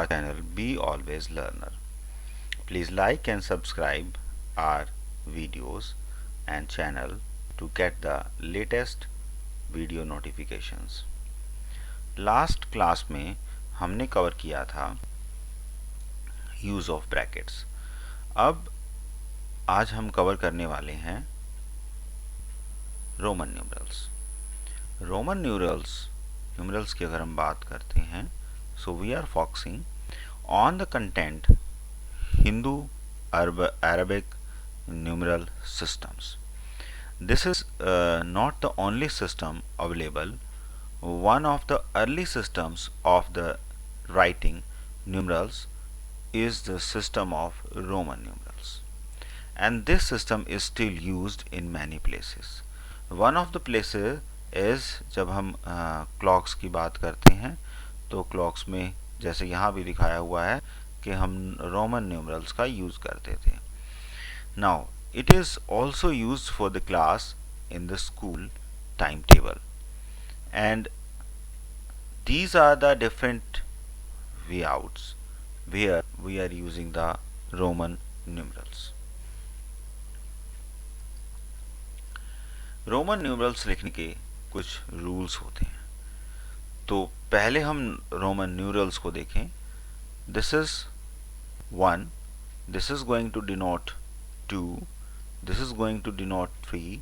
channel Be Always Learner. Please like and subscribe our videos and channel to get the latest video notifications. Last class में हमने cover किया था use of brackets. अब आज हम cover करने वाले हैं रोमन न्यूमरल्स। रोमन न्यूमरल्स की अगर हम बात करते हैं, so we are focusing on the content Hindu Arabic numeral systems. This is not the only system available. One of the early systems of the writing numerals is the system of Roman numerals, and this system is still used in many places. One of the places is जब हम clocks की बात करते हैं तो clocks में जैसे यहाँ भी दिखाया हुआ है कि हम रोमन न्यूमरल्स का यूज करते थे। Now it is also used for the class in the school time table, and these are the different way outs where we are using the Roman numerals. Roman numerals लिखने के कुछ rules होते हैं। तो पहले हम रोमन न्यूमरल्स को देखें। This is 1, this is going to denote 2, this is going to denote 3,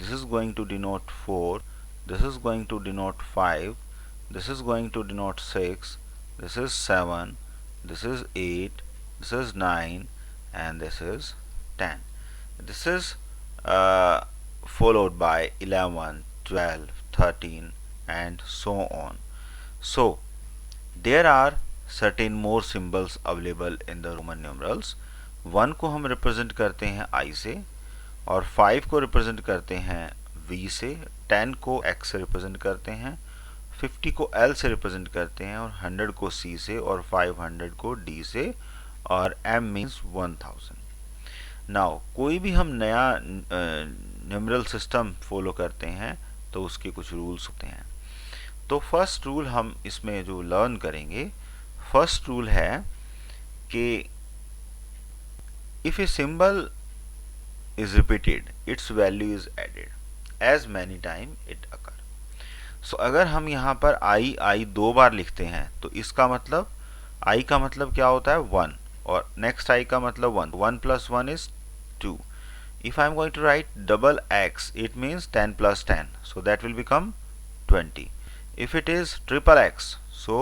this is going to denote 4, this is going to denote 5, this is going to denote 6, this is 7, this is 8, this is 9, and this is 10. This is followed by 11, 12, 13, and so on. So there are certain more symbols available in the Roman numerals. 1 को हम represent करते हैं I से, और 5 को represent करते हैं V से, 10 को X से रिप्रेजेंट करते हैं, 50 को L से रिप्रेजेंट करते हैं, और 100 को C से, और 500 को D से, और M मीन्स 1000। नाउ कोई भी हम नया न्यूमरल सिस्टम फॉलो करते हैं तो उसके कुछ रूल्स होते हैं। तो फर्स्ट रूल हम इसमें जो लर्न करेंगे, फर्स्ट रूल है कि if a symbol is repeated its value is added as many time it occur. So अगर हम यहाँ पर आई 2 बार लिखते हैं तो इसका मतलब आई का मतलब क्या होता है 1, और नेक्स्ट आई का मतलब 1, 1 + 1 is 2. If I am going to write double x, it means 10 + 10, so that will become 20. If it is triple x, so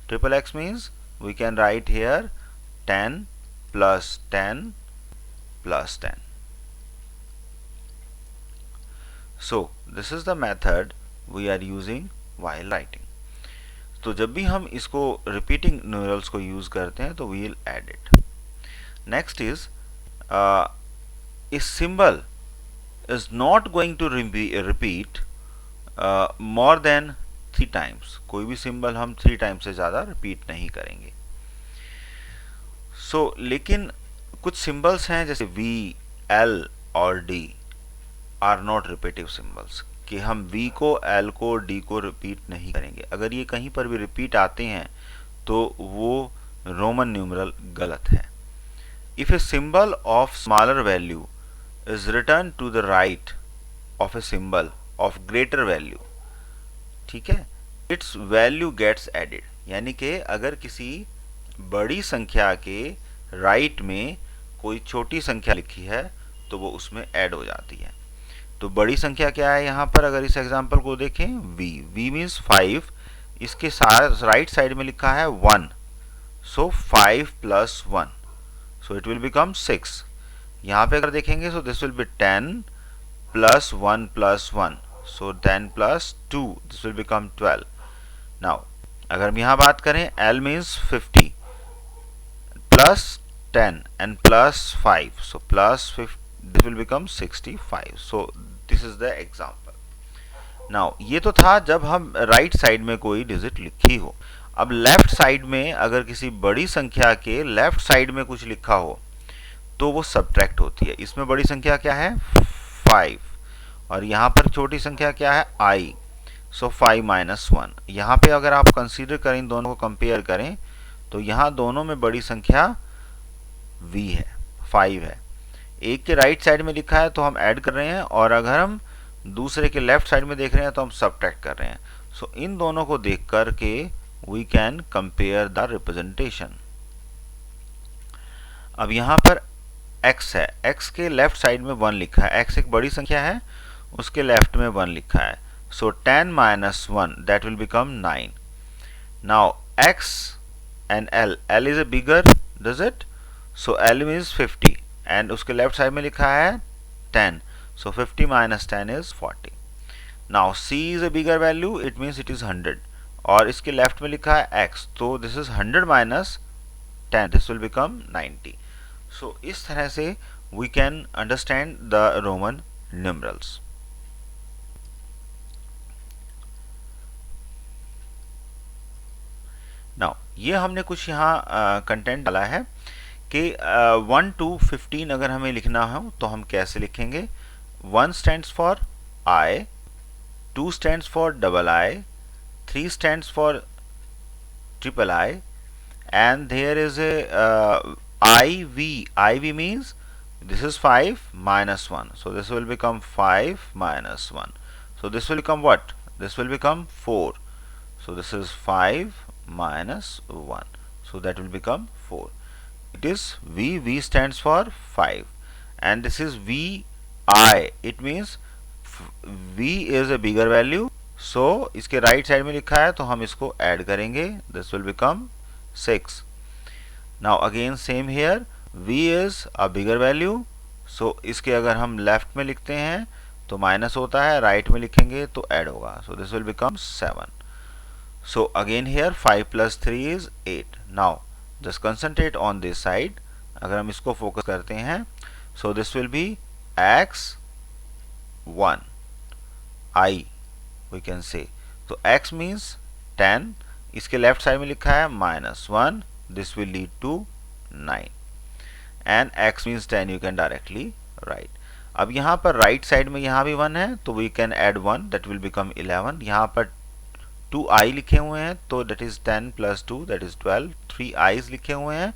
triple x means we can write here 10 + 10 + 10. So this is the method we are using while writing. तो जब भी हम इसको repeating numerals को use करते हैं तो we will add it. Next is a symbol is not going to repeat more than 3 times. कोई भी सिंबल हम 3 टाइम्स से ज़्यादा रिपीट नहीं करेंगे। लेकिन कुछ सिंबल्स हैं जैसे V, L और D are not repetitive symbols, कि हम V को, L को, D को रिपीट नहीं करेंगे। अगर ये कहीं पर भी रिपीट आते हैं तो वो रोमन न्यूमरल गलत है। If a symbol of smaller value is return to the right of a symbol of greater value, ठीक है, इट्स वैल्यू गेट्स एडेड। यानी कि अगर किसी बड़ी संख्या के राइट में कोई छोटी संख्या लिखी है तो वो उसमें ऐड हो जाती है। तो बड़ी संख्या क्या है यहाँ पर, अगर इस एग्जांपल को देखें, v मीन्स 5, इसके राइट साइड में लिखा है 1, सो 5 + 1, सो इट विल बिकम 6। यहाँ पे अगर देखेंगे so this will be 10 + 1 + 1, so 10 + 2, this will become 12. Now अगर हम यहाँ बात करें, L means 50 plus 10 and plus 5, so plus 50, this will become 65. So this is the example. Now ये तो था जब हम राइट साइड में कोई डिजिट लिखी हो। अब लेफ्ट साइड में अगर किसी बड़ी संख्या के लेफ्ट साइड में कुछ लिखा हो तो वो सब्ट्रैक्ट होती है। इसमें बड़ी संख्या क्या है 5, और यहाँ पर छोटी संख्या क्या है I, सो 5 - 1। यहाँ पे अगर आप कंसीडर करें, दोनों को कंपेयर करें तो यहाँ दोनों में बड़ी संख्या v है, 5 है। एक के राइट साइड में लिखा है तो हम ऐड कर रहे हैं, और अगर हम दूसरे के लेफ्ट साइड में देख रहे हैं तो हम सबट्रैक्ट कर रहे हैं। सो इन दोनों को देख कर के we can compare the representation. अब यहाँ पर x है, x के लेफ्ट साइड में 1 लिखा है, x एक बड़ी संख्या है, उसके लेफ्ट में 1 लिखा है। सो 10 minus 1 that will become 9. Now x and L is a bigger, does it? So L means 50 and उसके लेफ्ट साइड में लिखा है 10. So 50 minus 10 is 40. Now C is a bigger value, it means it is 100 और इसके left में लिखा है x, तो this is 100 minus 10, this will become 90. So इस तरह से we can understand the Roman numerals. Now ये हमने कुछ यहाँ कंटेंट डाला है कि 1 to 15 अगर हमें लिखना हो तो हम कैसे लिखेंगे। 1 stands for I, 2 stands for double I, 3 stands for triple I, and there is a IV. IV means this is 5 minus 1. So this will become 5 minus 1. So this will become what? This will become 4. So this is 5 minus 1. So that will become 4. It is V. V stands for 5. And this is VI. It means V is a bigger value. So इसके right side में लिखा है तो हम इसको add करेंगे. This will become 6. Now again same here. V is a bigger value. So इसके अगर हम लेफ्ट में लिखते हैं तो माइनस होता है, राइट में लिखेंगे तो ऐड होगा. So this will become 7. So again here 5 plus 3 is 8. Now just concentrate on this side. अगर हम इसको फोकस करते हैं, so this will be x1 I we can say. So x means 10, इसके लेफ्ट साइड में लिखा है -1, this will lead to 9 and x means 10 you can directly write. अब यहाँ पर राइट साइड में यहाँ भी 1 है तो we can add 1, that will become 11. यहाँ पर 2i लिखे हुए हैं तो that is 10 plus 2 that is 12. 3 i's लिखे हुए हैं,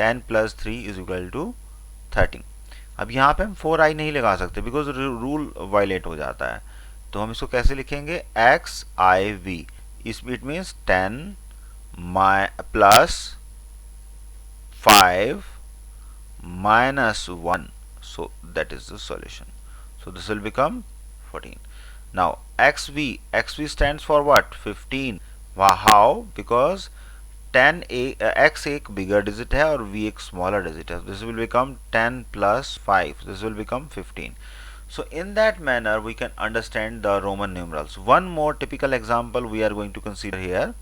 10 plus 3 is equal to 13. अब यहाँ पे हम 4i नहीं लगा सकते बिकॉज रूल वायलेट हो जाता है, तो हम इसको कैसे लिखेंगे xiv. It means 10 plus 5 minus 1. So that is the solution. So this will become 14. Now xv stands for what? 15. How? Because 10 x एक bigger digit है और v एक smaller digit है. This will become 10 plus 5. This will become 15. So in that manner we can understand the Roman numerals. One more typical example we are going to consider here.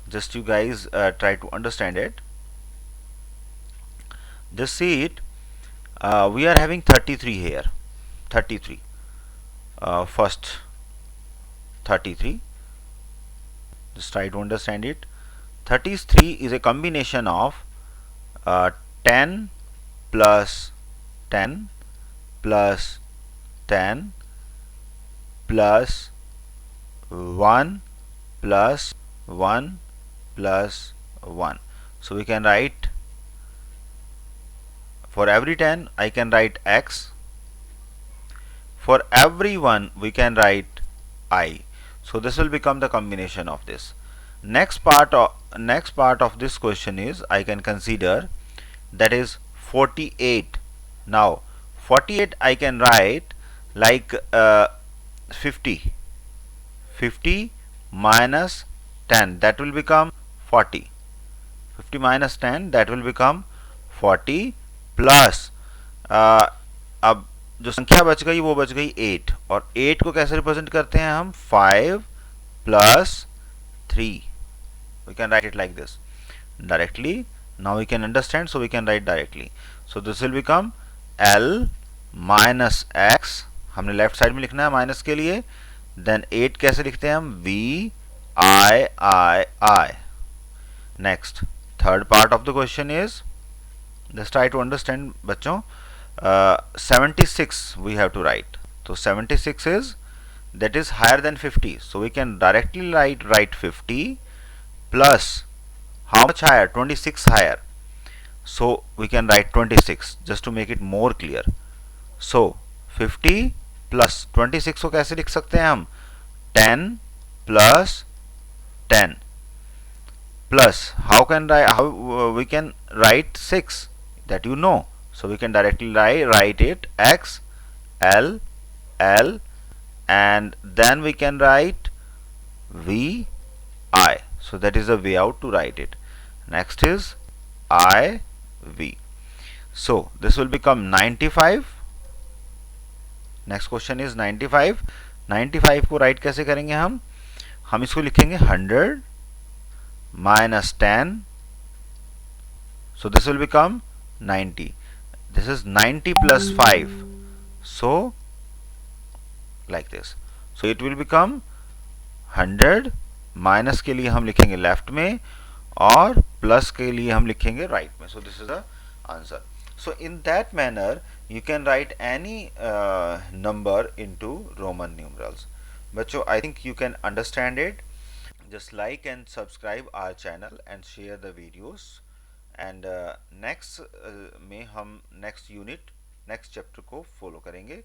Just you guys try to understand it. Just see it. We are having 33 here. 33. First 33. Just try to understand it. 33 is a combination of 10 plus 10 plus 10 plus 1 plus 1 plus 1. So we can write, for every 10 I can write x, for every 1 we can write I. So this will become the combination of this. Next part of this question is I can consider, that is 48. Now 48 I can write like 50 minus 10, that will become 40. 50 minus 10 that will become 40 plus अब जो संख्या बच गई वो बच गई 8, और 8 को कैसे रिप्रेजेंट करते हैं हम 5 plus 3. We can write it like this directly. Now we can understand, so we can write directly. So this will become L minus x. हमने लेफ्ट साइड में लिखना है माइनस के लिए. Then 8 कैसे लिखते हैं हम V I. Next, third part of the question is, just try to understand बच्चों. 76 we have to write. So 76 is, that is higher than 50. So we can directly write 50 plus how much higher? 26 higher. So we can write 26 just to make it more clear. So 50 plus 26 को कैसे लिख सकते हैं हम? 10 plus 10 plus how we can write 6, that you know. So we can directly write it x l l, and then we can write v I. So that is a way out to write it. Next is I v. So this will become 95. Next question is 95. 95 को right कैसे करेंगे हम इसको लिखेंगे 100 minus 10. So this will become 90. This is 90 plus 5. So like this. So it will become 100. Minus के लिए हम लिखेंगे लेफ्ट में और प्लस के लिए हम लिखेंगे राइट में. So this is the answer. So in that manner you can write any number into Roman numerals. बच्चों, I think you can understand it. Just like and subscribe our channel and share the videos. And next में हम next unit next chapter को follow करेंगे.